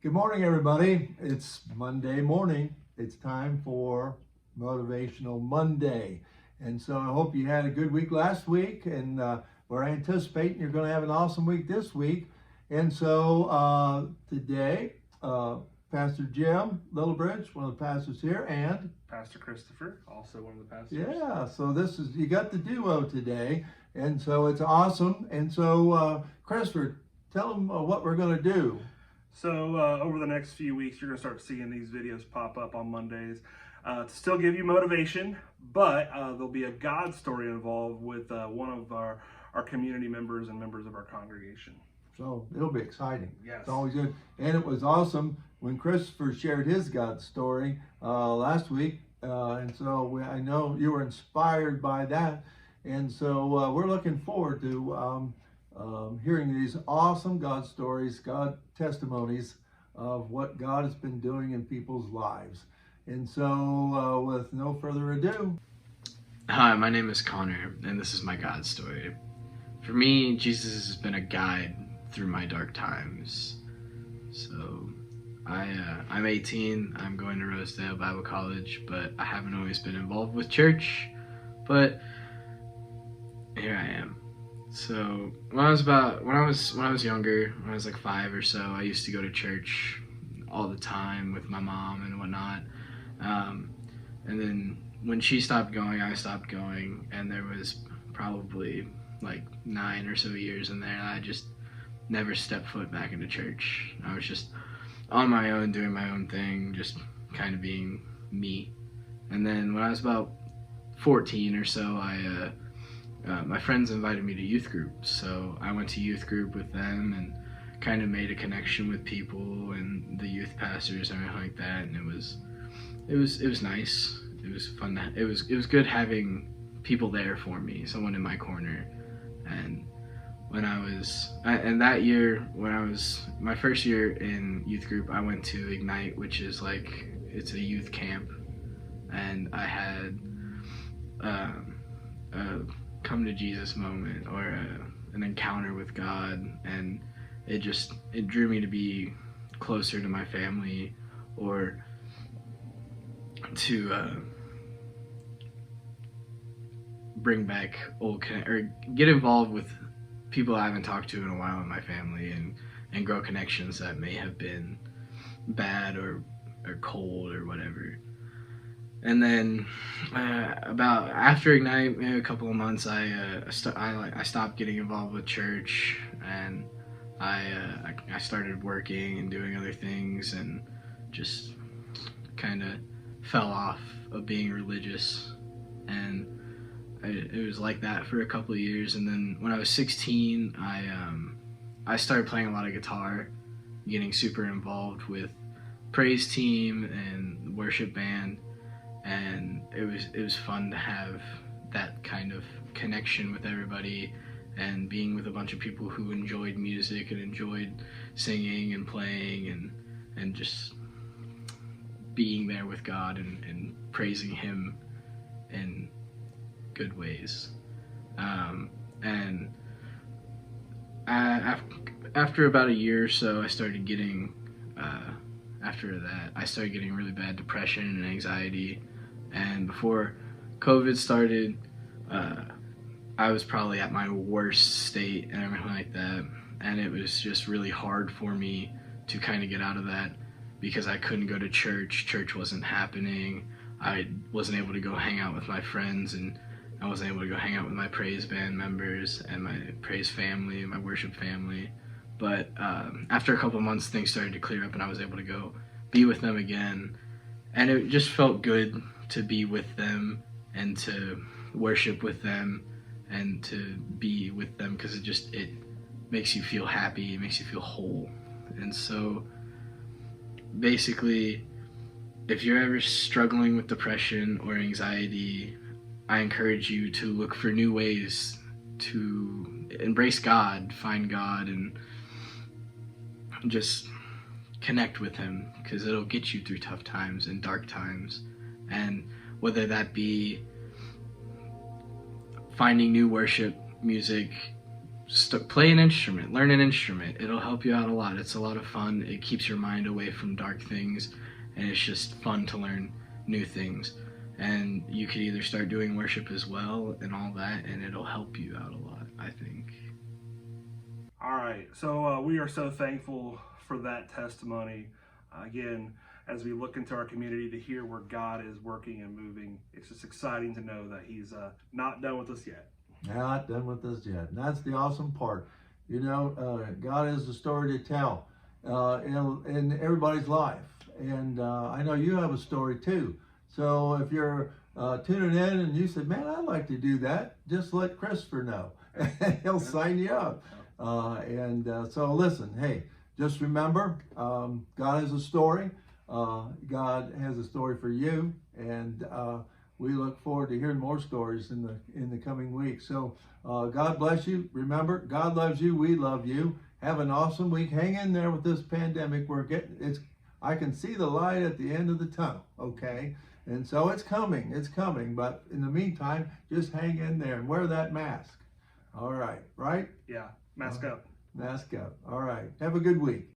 Good morning, everybody. It's Monday morning. It's time for Motivational Monday. And so I hope you had a good week last week, and we're anticipating you're going to have an awesome week this week. And so today, Pastor Jim Littlebridge, one of the pastors here, and Pastor Christopher, also one of the pastors. yeah, so you got the duo today, and so it's awesome. And so Christopher, tell them what we're going to do. So over the next few weeks, you're going to start seeing these videos pop up on Mondays to still give you motivation, but there'll be a God story involved with one of our community members and members of our congregation. So it'll be exciting. Yes. It's always good. And it was awesome when Christopher shared his God story last week. And so I know you were inspired by that. And so we're looking forward to hearing these awesome God stories, God testimonies of what God has been doing in people's lives. And so with no further ado. Hi, my name is Connor, and this is my God story. For me, Jesus has been a guide through my dark times. So I'm 18, I'm going to Rosedale Bible College, but I haven't always been involved with church, but here I am. So when I was younger, when I was like 5 or so, I used to go to church all the time with my mom and whatnot. And then when she stopped going, I stopped going, and there was probably like 9 or so years in there, and I just never stepped foot back into church. I was just on my own, doing my own thing, just kind of being me. And then when I was about 14 or so, my friends invited me to youth group, so I went to youth group with them and kind of made a connection with people and the youth pastors and everything like that. And it was nice. It was fun. It was good having people there for me, someone in my corner. And that year, when I was my first year in youth group, I went to Ignite, which is it's a youth camp, and I had a come to Jesus moment or an encounter with God, and it drew me to be closer to my family, or to bring back or get involved with people I haven't talked to in a while in my family, and grow connections that may have been bad or cold or whatever. And then about after Ignite, maybe a couple of months, I stopped getting involved with church, and I started working and doing other things, and just kind of fell off of being religious. And it was like that for a couple of years. And then when I was 16, I started playing a lot of guitar, getting super involved with praise team and worship band. And it was fun to have that kind of connection with everybody, and being with a bunch of people who enjoyed music and enjoyed singing and playing, and just being there with God and praising Him in good ways. And after about a year or so, I started getting really bad depression and anxiety. And before COVID started, I was probably at my worst state and everything like that. And it was just really hard for me to kind of get out of that, because I couldn't go to church. Church wasn't happening. I wasn't able to go hang out with my friends, and I wasn't able to go hang out with my praise band members and my praise family, my worship family. But after a couple of months, things started to clear up, and I was able to go be with them again. And it just felt good to be with them and to worship with them and to be with them, because it makes you feel happy, it makes you feel whole. And so basically, if you're ever struggling with depression or anxiety, I encourage you to look for new ways to embrace God, find God, and just connect with Him, because it'll get you through tough times and dark times. And whether that be finding new worship music, play an instrument, learn an instrument. It'll help you out a lot. It's a lot of fun. It keeps your mind away from dark things, and it's just fun to learn new things. And you could either start doing worship as well and all that, and it'll help you out a lot, I think. All right, so we are so thankful for that testimony. Again, as we look into our community to hear where God is working and moving, it's just exciting to know that He's not done with us yet. Not done with us yet. And that's the awesome part. You know, God has a story to tell in everybody's life. And I know you have a story too. So if you're tuning in and you said, man, I'd like to do that, just let Christopher know. He'll sign you up. So listen, hey, just remember, God has a story. God has a story for you. And we look forward to hearing more stories in the coming weeks. So God bless you. Remember, God loves you. We love you. Have an awesome week. Hang in there with this pandemic. I can see the light at the end of the tunnel. Okay, and so it's coming. It's coming. But in the meantime, just hang in there and wear that mask. All right, right? Yeah, mask up. Mask up. All right. Have a good week.